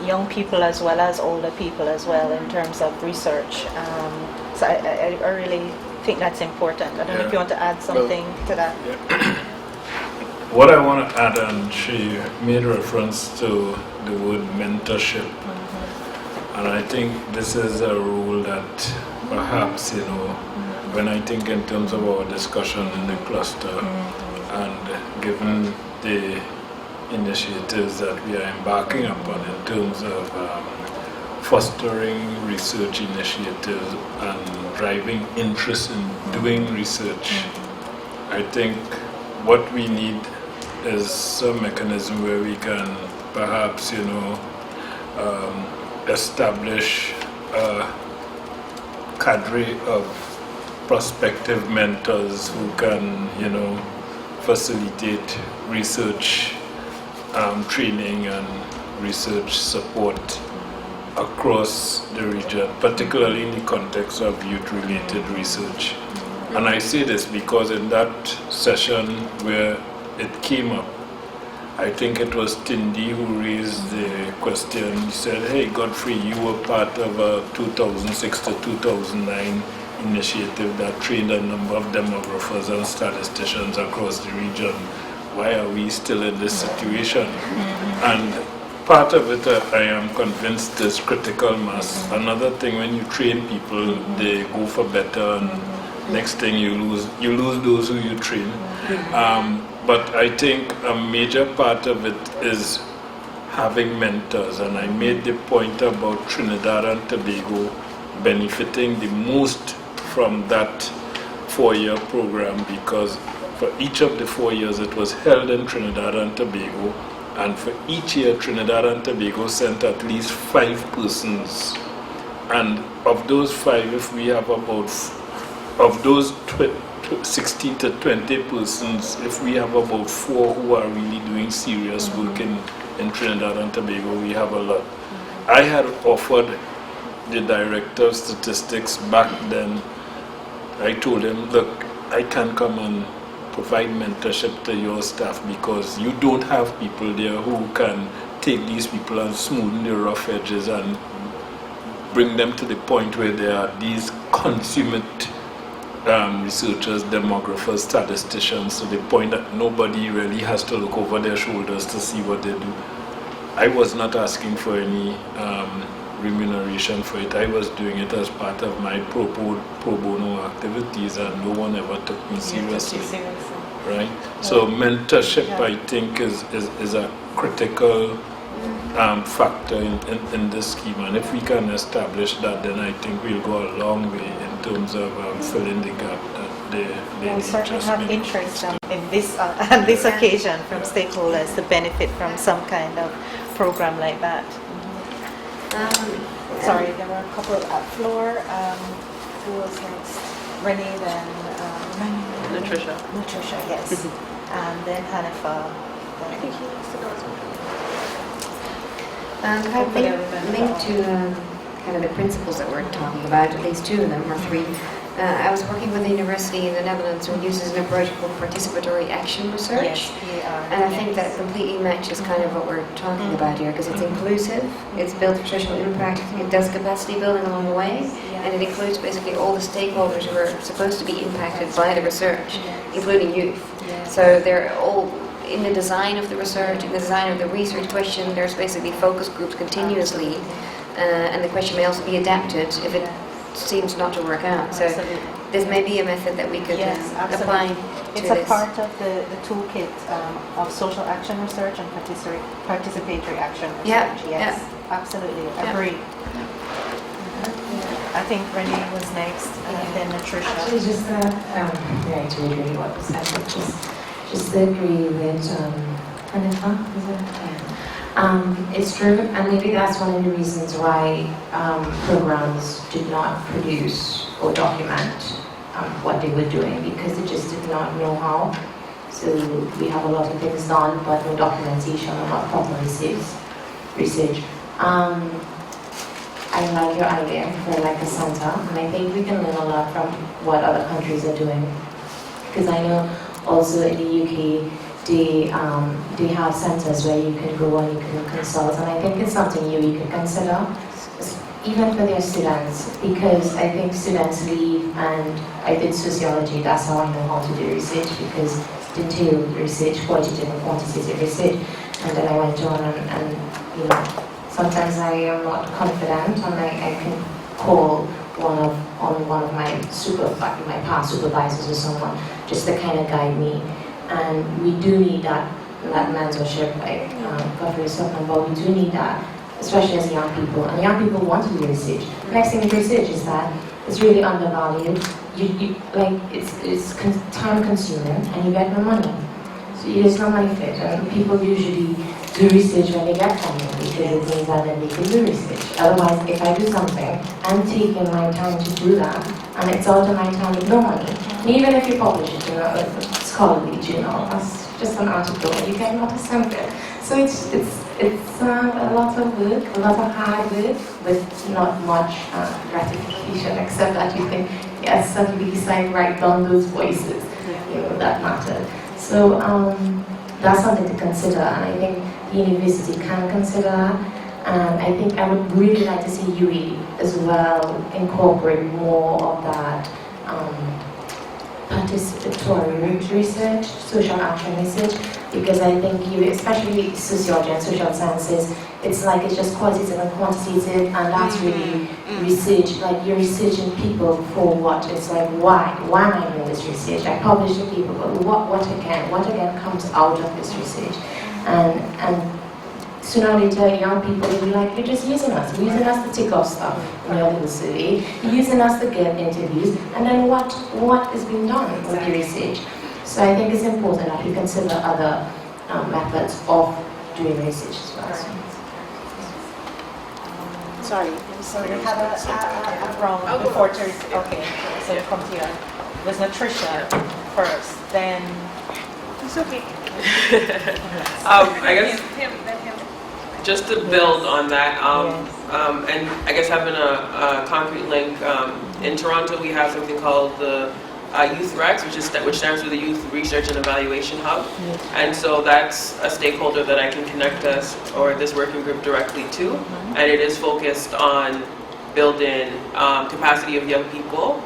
young people as well as older people as well, in terms of research. So I really think that's important. I don't know if you want to add something to that. What I want to add, and she made reference to the word mentorship, and I think this is a role that perhaps, when I think in terms of our discussion in the cluster, and given the initiatives that we are embarking upon in terms of fostering research initiatives and driving interest in doing research, I think what we need is some mechanism where we can perhaps, establish a cadre of prospective mentors who can, facilitate research training and research support across the region, particularly in the context of youth-related research. And I say this because in that session where it came up, I think it was Tindy who raised the question. He said, hey, Godfrey, you were part of a 2006 to 2009 initiative that trained a number of demographers and statisticians across the region. Why are we still in this situation? And part of it, I am convinced, is critical mass. Another thing, when you train people, they go for better, and next thing you lose those who you train. But I think a major part of it is having mentors, and I made the point about Trinidad and Tobago benefiting the most from that 4-year program, because for each of the 4 years it was held in Trinidad and Tobago, and for each year Trinidad and Tobago sent at least 5 persons, and of those 5, if we have about, of those 16 to 20 persons, if we have about 4 who are really doing serious work in Trinidad and Tobago, we have a lot. I had offered the director of statistics back then, I told him, look, I can't come and provide mentorship to your staff because you don't have people there who can take these people and smoothen the rough edges and bring them to the point where they are these consummate researchers, demographers, statisticians, to the point that nobody really has to look over their shoulders to see what they do. I was not asking for any remuneration for it. I was doing it as part of my pro bono activities, and no one ever took me seriously. Right? So mentorship, I think, is a critical factor in this scheme, and if we can establish that, then I think we'll go a long way in terms of filling the gap that they We'll need certainly just have many interest months. in this on this occasion from stakeholders to benefit from some kind of program like that. Sorry, there were a couple at floor. Who was next? Renee, then Nutrition. Nutrition, yes. And then Hanifa. I think he needs to go as well. Kind of linked to kind of the principles that we're talking about, at least two of them, or three. I was working with a university in the Netherlands who uses an approach called participatory action research. And I think that completely matches kind of what we're talking about here, because it's inclusive, it's built for social impact, it does capacity building along the way, and it includes basically all the stakeholders who are supposed to be impacted by the research, including youth. So they're all in the design of the research, in the design of the research question, there's basically focus groups continuously, and the question may also be adapted if it seems not to work out. So this may be a method that we could apply to It's a part of the toolkit of social action research and participatory action research. Yes, absolutely, agree. I think Renee was next, and then Nutrition. Actually, just right to agree what was said, but just to agree with Hanifa, is it? Yeah. It's true, and maybe that's one of the reasons why programs did not produce or document what they were doing, because they just did not know how. So we have a lot of things done, but no documentation or not proper research. I like your idea for like a center, and I think we can learn a lot from what other countries are doing. Because I know also in the UK, they have centers where you can go and you can consult, and I think it's something you could consider, even for their students, because I think students leave, and I did sociology, that's how I know how to do research, because it entailed research, qualitative and quantitative research, and then I went on and you know, sometimes I am not confident, and I can call one of my past supervisors or someone just to kind of guide me. And we do need that mentorship, like Godfrey was talking about. We do need that, especially as young people. And young people want to do research. The next thing with research is that it's really undervalued. It's time consuming, and you get no money. So there's no money for it. And people usually do research when they get funding, because it means that then they can do research. Otherwise, if I do something, I'm taking my time to do that, and it's out of my time with no money. And even if you publish it in a scholarly journal, that's just an article, and you get not a cent. So it's a lot of work, a lot of hard work, with not much gratification, except that you think, yes, suddenly decide write down those voices, you know, that matter. So that's something to consider, and I think the university can consider that. And I think I would really like to see UAE as well incorporate more of that participatory research, social action research, because I think especially sociology and social sciences, it's just qualitative and quantitative, and that's really research, like you're researching people for what? It's like, why am I doing this research? I publish the people, but what again comes out of this research? And sooner or later, young people will be like, you're just using us to tick off stuff in your little survey, you're using us to get interviews, and then what is being done with the research? So I think it's important that we consider other methods of doing research as well. Sorry, so we had a round before Terry. Okay, so come to you. It was Nutrition first, then. It's okay. I guess just to build on that, and I guess having a concrete link, in Toronto we have something called the Youth Rex, which stands for the Youth Research and Evaluation Hub, and so that's a stakeholder that I can connect us or this working group directly to, and it is focused on building capacity of young people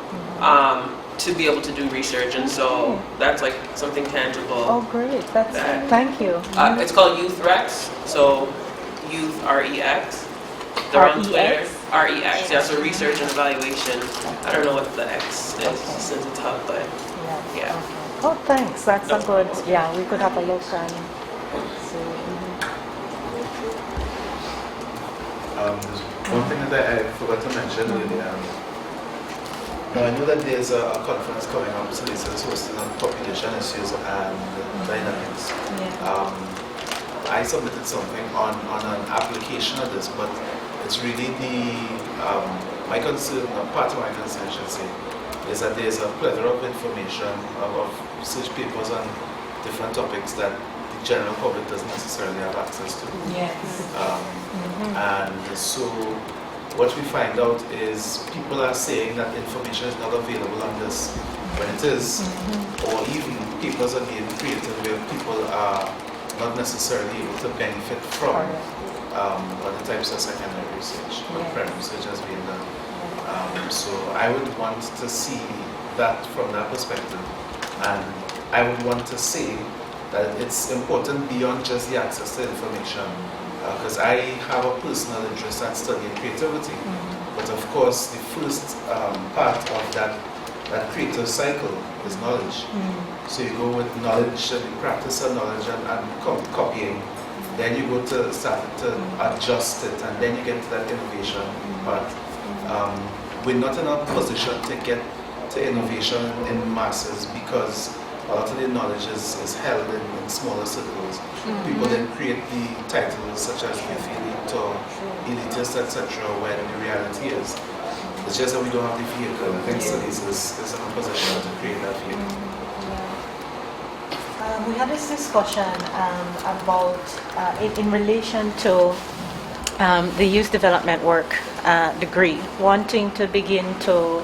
to be able to do research, and so that's like something tangible. Oh, great! Thank you. It's called Youth Rex, so Youth REX. They're on Twitter. REX, yeah, so research and evaluation. I don't know what the X is since it's hub, but yeah. Oh, thanks. That's a good. Yeah, we could have a look and see. There's one thing that I forgot to mention earlier. Now, I know that there's a conference coming up, SALISES hosting on population issues and dynamics. I submitted something on an application of this, but it's really my concern, or part of my concern, I should say, is that there's a plethora of information, of research papers on different topics that the general public doesn't necessarily have access to. Yes. And so what we find out is people are saying that information is not available on this when it is, or even papers are being created where people are not necessarily able to benefit from other types of secondary research or primary research has been done. So I would want to see that from that perspective, and I would want to say that it's important beyond just the access to information, because I have a personal interest in studying creativity, but of course the first part of that creative cycle is knowledge. So you go with knowledge and the practice of knowledge and copying, then you go to start to adjust it, and then you get to that innovation part. We're not in a position to get to innovation in masses because a lot of the knowledge is held in smaller circles. People then create the titles such as youth elite or elitist, etc., when the reality is it's just that we don't have the vehicle. I think SALISES is in a position to create that vehicle. We had this discussion about, in relation to the youth development work degree, wanting to begin to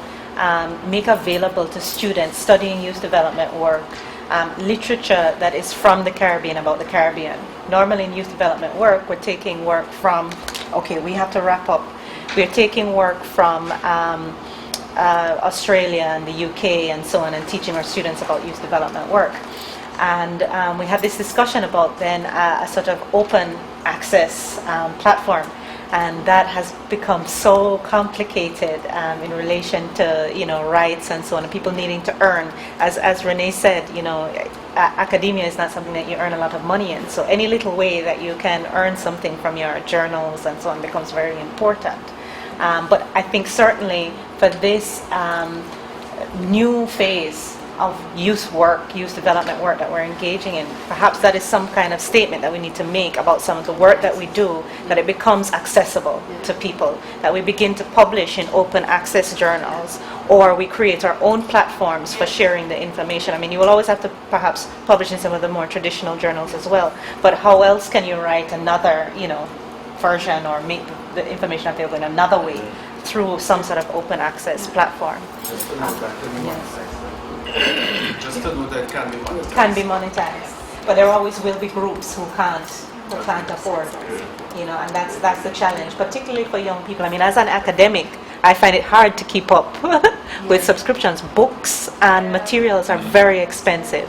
make available to students studying youth development work literature that is from the Caribbean, about the Caribbean. Normally in youth development work, we're taking work from, we have to wrap up. We're taking work from Australia and the UK and so on, and teaching our students about youth development work. And we had this discussion about then a sort of open access platform, and that has become so complicated in relation to rights and so on, and people needing to earn. As Renee said, academia is not something that you earn a lot of money in. So any little way that you can earn something from your journals and so on becomes very important. But I think certainly for this new phase of youth development work that we're engaging in, perhaps that is some kind of statement that we need to make about some of the work that we do, that it becomes accessible to people, that we begin to publish in open access journals, or we create our own platforms for sharing the information. I mean, you will always have to perhaps publish in some of the more traditional journals as well, but how else can you write another version or make the information available in another way through some sort of open access platform? Just to know that it can be monetized. Can be monetized, but there always will be groups who can't afford, and that's the challenge, particularly for young people. I mean, as an academic, I find it hard to keep up with subscriptions. Books and materials are very expensive,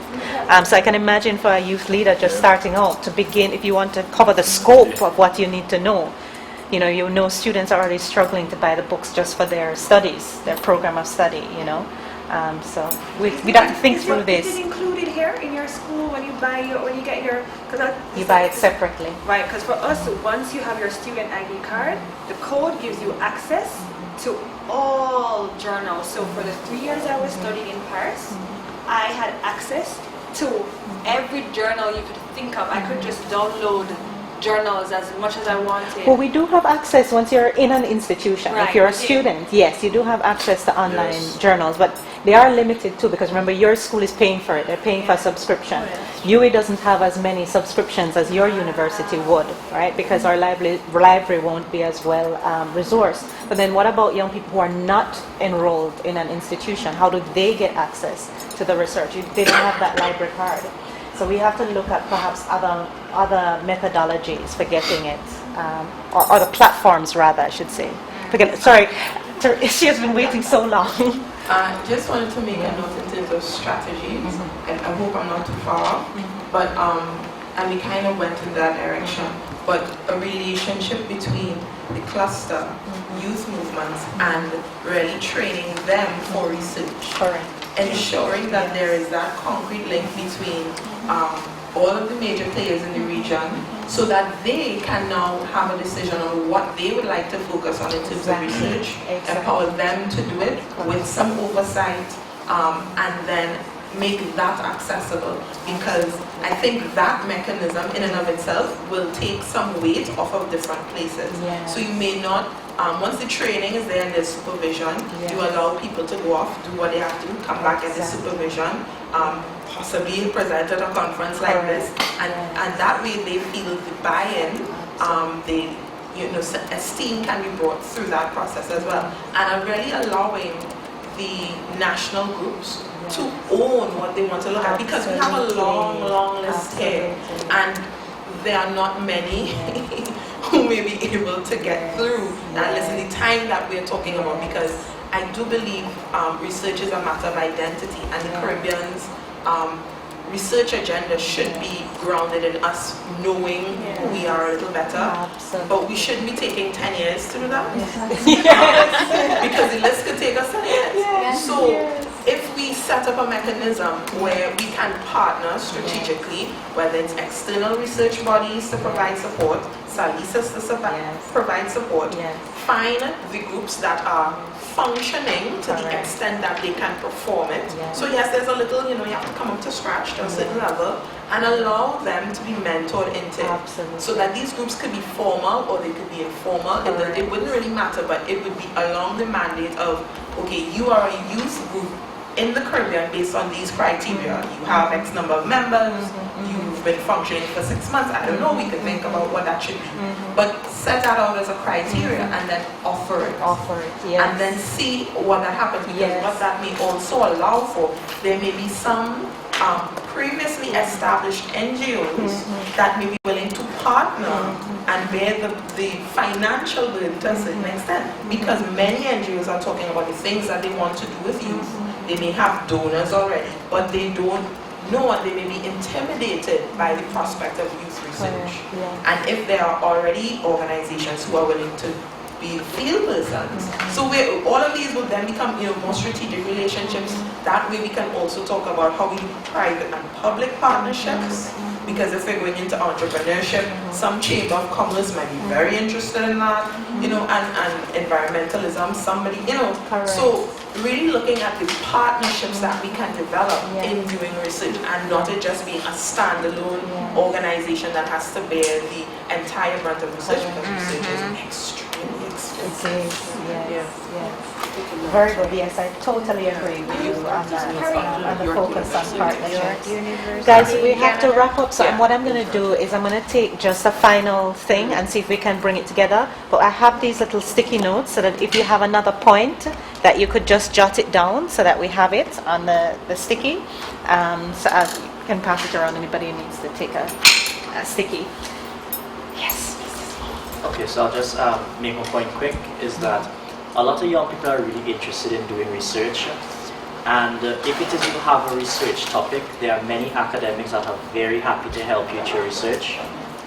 so I can imagine for a youth leader just starting out to begin, if you want to cover the scope of what you need to know. Students are already struggling to buy the books just for their studies, their program of study. So we'd have to think through this. Is it included here in your school when you get your? You buy it separately. Right, because for us, once you have your student ID card, the code gives you access to all journals. So for the 3 years I was studying in Paris, I had access to every journal you could think of. I could just download journals as much as I wanted. Well, we do have access once you're in an institution. Right, if you're a student, yes, you do have access to online journals, but they are limited too, because remember, your school is paying for it. They're paying for a subscription. UWI doesn't have as many subscriptions as your university would, right? Because our library won't be as well resourced. But then what about young people who are not enrolled in an institution? How do they get access to the research? They don't have that library card. So we have to look at perhaps other methodologies for getting it, or other platforms rather, I should say. Sorry, she has been waiting so long. I just wanted to make a note in terms of strategies, and I hope I'm not too far off, but and we kind of went in that direction, but a relationship between the cluster, youth movements, and really training them for research. Correct. Ensuring that there is that concrete link between all of the major players in the region, so that they can now have a decision on what they would like to focus on in terms of research, empower them to do it with some oversight, and then make that accessible, because I think that mechanism in and of itself will take some weight off of different places. So you may not, once the training is there and there's supervision, you allow people to go off, do what they have to do, come back at the supervision, possibly present at a conference like this, and that way they feel the buy-in, esteem can be brought through that process as well, and are really allowing the national groups to own what they want to look at, because we have a long list here, and there are not many who may be able to get through that list in the time that we're talking about, because I do believe research is a matter of identity, and the Caribbean's research agenda should be grounded in us knowing who we are a little better, but we shouldn't be taking 10 years to do that, because the list could take us 10 years. So if we set up a mechanism where we can partner strategically, whether it's external research bodies to provide support, SALISES to provide support, find the groups that are functioning to the extent that they can perform it. So yes, there's a little, you have to come up to scratch to a certain level, and allow them to be mentored into it. So that these groups could be formal or they could be informal. It wouldn't really matter, but it would be along the mandate of, okay, you are a youth group in the Caribbean based on these criteria. You have X number of members, you've been functioning for 6 months, I don't know, we could think about what that should be. But set that out as a criteria and then offer it. And then see what that happens, because what that may also allow for, there may be some previously established NGOs that may be willing to partner and bear the financial burden to a certain extent, because many NGOs are talking about the things that they want to do with youth. They may have donors already, but they don't know, and they may be intimidated by the prospect of youth research. And if there are already organizations who are willing to be field persons, so all of these will then become more strategic relationships. That way we can also talk about how we do private and public partnerships, because if we're going into entrepreneurship, some chamber of commerce might be very interested in that, and environmentalism, somebody, so really looking at the partnerships that we can develop in doing research, and not it just being a standalone organization that has to bear the entire brunt of research, because research is extremely expensive. Very good, yes, I totally agree with you on that, on the focus on partnerships. Guys, we have to wrap up, so what I'm going to do is I'm going to take just a final thing and see if we can bring it together. But I have these little sticky notes, so that if you have another point, that you could just jot it down, so that we have it on the sticky. So you can pass it around, anybody who needs to take a sticky. Yes. Okay, so I'll just make a point quick, is that a lot of young people are really interested in doing research, and if it is you have a research topic, there are many academics that are very happy to help you with your research.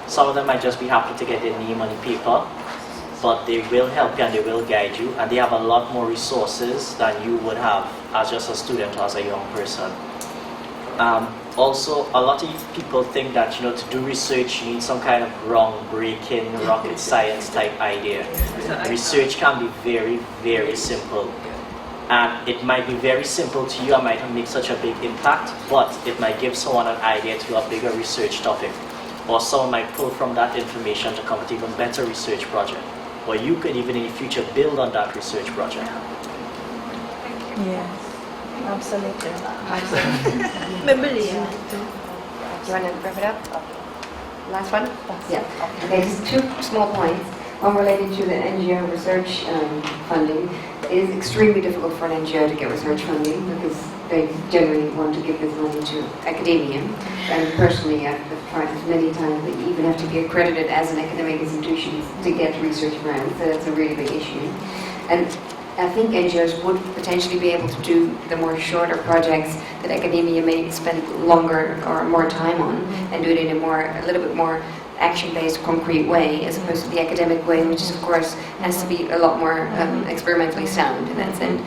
Some of them might just be happy to get their name on the paper, but they will help you and they will guide you, and they have a lot more resources than you would have as just a student or as a young person. Also, a lot of people think that to do research you need some kind of groundbreaking rocket science type idea. Research can be very, very simple, and it might be very simple to you and might not make such a big impact, but it might give someone an idea to a bigger research topic, or someone might pull from that information to come with even better research project, or you could even in the future build on that research project. Yes. Absolutely. Do you want to wrap it up? Last one? Yeah. Okay, just two small points. One related to the NGO research funding. It is extremely difficult for an NGO to get research funding, because they generally want to give this money to academia. And personally, I've tried this many times, that you even have to be accredited as an academic institution to get research grants. So that's a really big issue. And I think NGOs would potentially be able to do the more shorter projects that academia may spend longer or more time on, and do it in a little bit more action-based, concrete way, as opposed to the academic way, which is, of course has to be a lot more experimentally sound in that sense.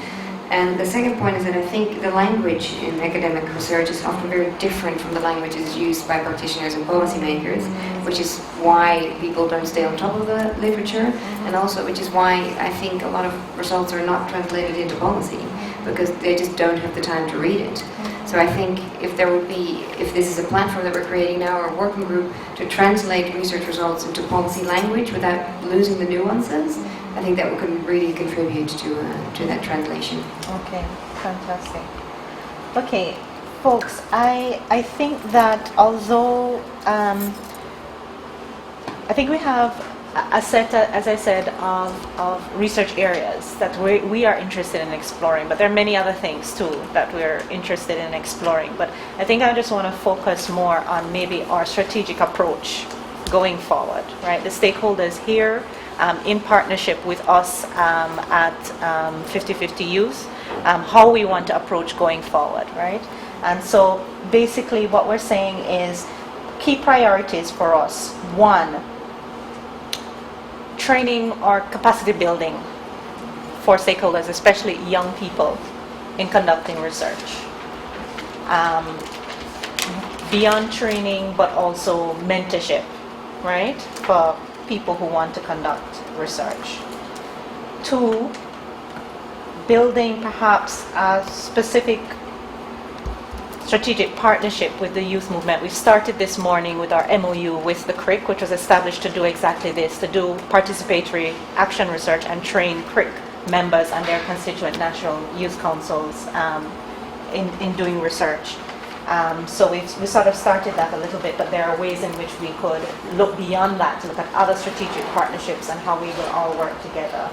And the second point is that I think the language in academic research is often very different from the languages used by practitioners and policymakers, which is why people don't stay on top of the literature, and also which is why I think a lot of results are not translated into policy, because they just don't have the time to read it. So I think if this is a platform that we're creating now, or a working group, to translate research results into policy language without losing the nuances, I think that could really contribute to that translation. Okay, fantastic. Okay, folks, I think that although I think we have a set, as I said, of research areas that we are interested in exploring, but there are many other things too that we're interested in exploring. But I think I just want to focus more on maybe our strategic approach going forward, right? The stakeholders here, in partnership with us at 50/50 Youth, how we want to approach going forward, right? And so basically what we're saying is key priorities for us. One, training or capacity building for stakeholders, especially young people, in conducting research. Beyond training, but also mentorship, right, for people who want to conduct research. Two, building perhaps a specific strategic partnership with the youth movement. We started this morning with our MOU with the CRIC, which was established to do exactly this, to do participatory action research and train CRIC members and their constituent national youth councils in doing research. So we sort of started that a little bit, but there are ways in which we could look beyond that to look at other strategic partnerships and how we will all work together.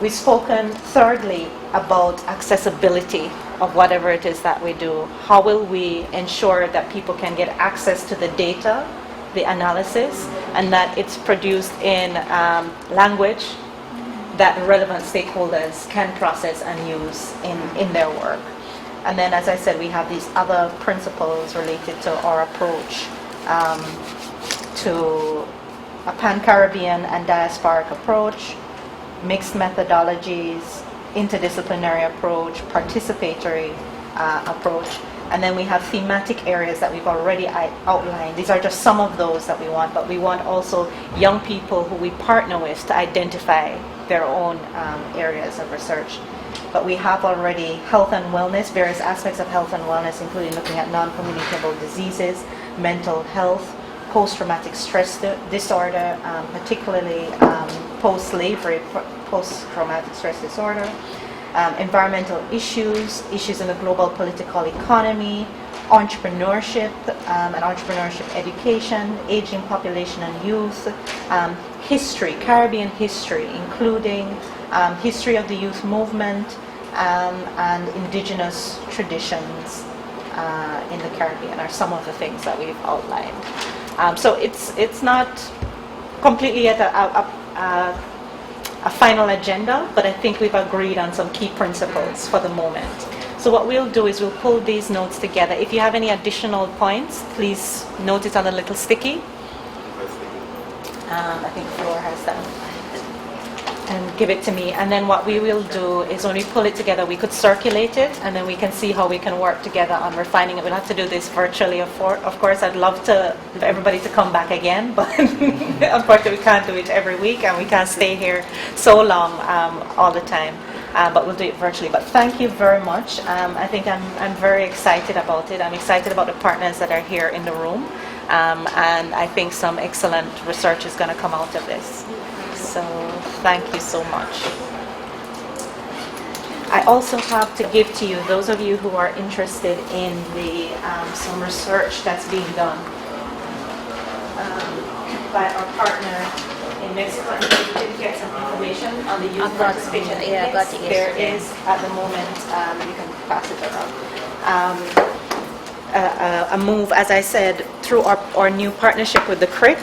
We've spoken, thirdly, about accessibility of whatever it is that we do. How will we ensure that people can get access to the data, the analysis, and that it's produced in language that relevant stakeholders can process and use in their work. And then, as I said, we have these other principles related to our approach to a pan-Caribbean and diasporic approach, mixed methodologies, interdisciplinary approach, participatory approach, and then we have thematic areas that we've already outlined. These are just some of those that we want, but we want also young people who we partner with to identify their own areas of research. But we have already health and wellness, various aspects of health and wellness, including looking at non-communicable diseases, mental health, post-traumatic stress disorder, particularly post-slavery, post-traumatic stress disorder, environmental issues in the global political economy, entrepreneurship and entrepreneurship education, aging population and youth, history, Caribbean history, including history of the youth movement and indigenous traditions in the Caribbean are some of the things that we've outlined. So it's not completely yet a final agenda, but I think we've agreed on some key principles for the moment. So what we'll do is we'll pull these notes together. If you have any additional points, please note it on a little sticky. I think Flora has them. And give it to me. And then what we will do is when we pull it together, we could circulate it, and then we can see how we can work together on refining it. We'll have to do this virtually, of course. I'd love to everybody to come back again, but unfortunately we can't do it every week, and we can't stay here so long all the time. But we'll do it virtually. But thank you very much. I think I'm very excited about it. I'm excited about the partners that are here in the room, and I think some excellent research is going to come out of this. So thank you so much. I also have to give to you, those of you who are interested in the some research that's being done by our partner in Mexico. And you did get some information on the youth participation index. There is, at the moment, you can pass it around, a move, as I said, through our new partnership with the CRIC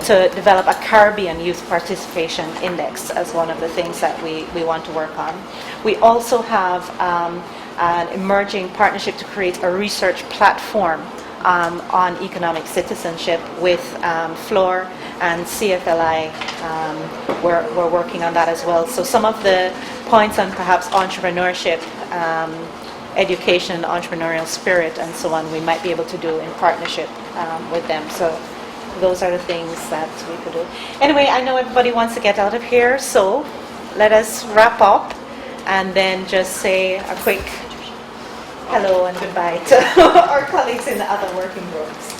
to develop a Caribbean Youth Participation Index as one of the things that we want to work on. We also have an emerging partnership to create a research platform on economic citizenship with FLOR and CFLI. We're working on that as well. So some of the points on perhaps entrepreneurship, education, entrepreneurial spirit, and so on, we might be able to do in partnership with them. So those are the things that we could do. Anyway, I know everybody wants to get out of here, so let us wrap up and then just say a quick hello and goodbye to our colleagues in the other working groups.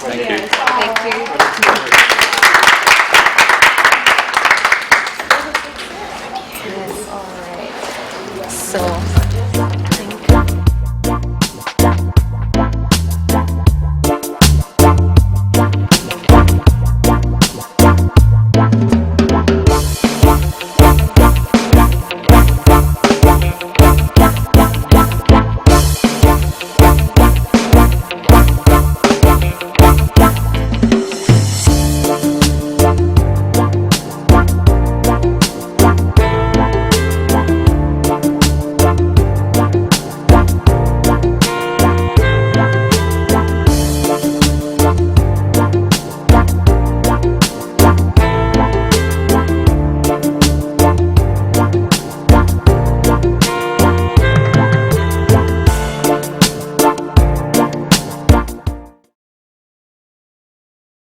Thank you. Thank you. Yes, all right. So.